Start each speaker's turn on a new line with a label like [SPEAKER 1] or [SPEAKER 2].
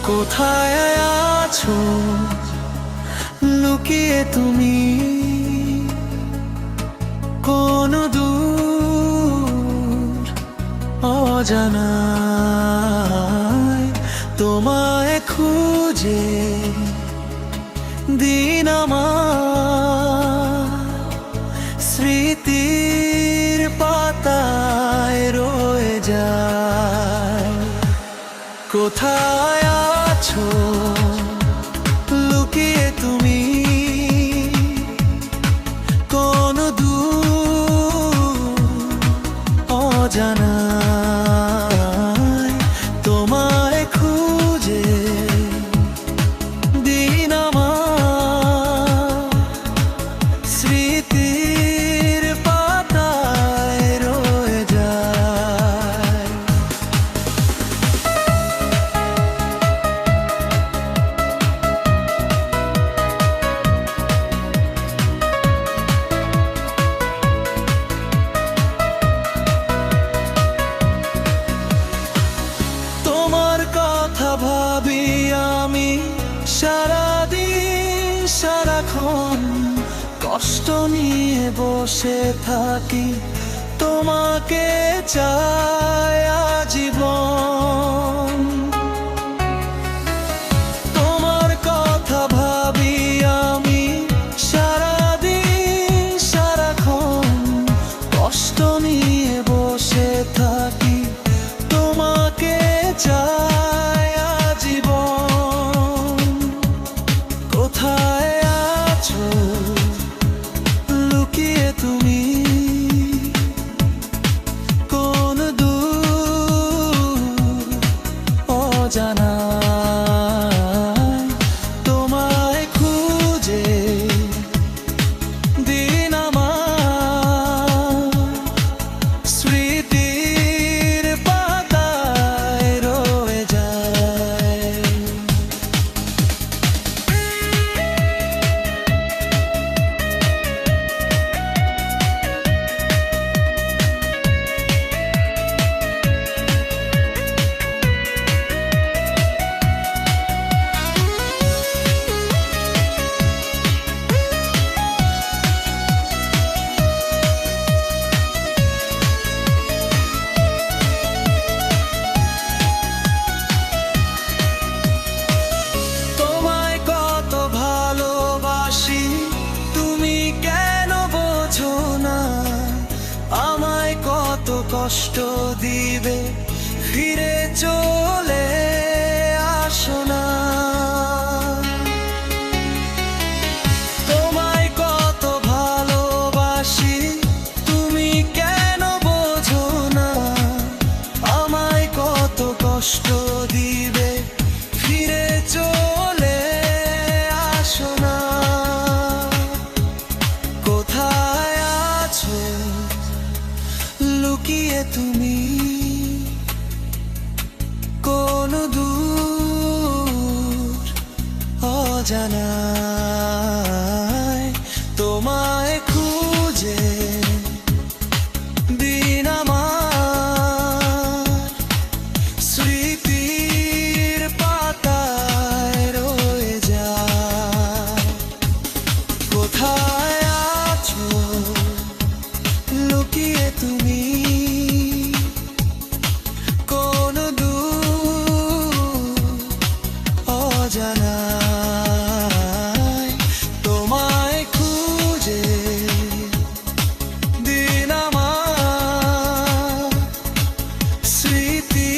[SPEAKER 1] কোথায় আছো লুকিয়ে তুমি? কোন দূর অজানায় তোমায় খুঁজে দিন আমার স্মৃতির পাতায় রয়ে যায়। কোথায় আছো লুকিয়ে তুমি? কোন দূর অজানায় তোমায় খুঁজে দিন আমার স্মৃতির পাতায় রয়ে যায়। তোমার কথা ভাবি আমি সারাদিন সারাক্ষণ, কষ্ট নিয়ে বসে থাকি, তোমাকে চাই আজীবন। তোমার কথা ভাবি আমি সারাদিন সারাক্ষণ, কষ্ট নিয়ে বসে থাকি, তোমাকে চাই আজীবন। কোথায় আছো লুকিয়ে তুমি? কোন দূর অজানায় তোমায় খুঁজে দিন আমার স্মৃতির পাতায় রয়ে যায়। তোমায় কত ভালোবাসি, তুমি কেন বোঝো না? আমায় কত কষ্ট দিবে, ফিরে চলে আসো না। তোমায় কত ভালোবাসি, তুমি কেন বোঝো না? আমায় কত কষ্ট দিবে, ফিরে চলে আসো না। কোথায় আছো লুকিয়ে তুমি? কোন দূর অজানায় তোমায় খুঁজে দিন আমার স্মৃতির পাতায় রয়ে যায়। কোথায় আছো লুকিয়ে তুমি? কোন দূর অজানায় তোমায় খুঁজে দিন আমার স্মৃতি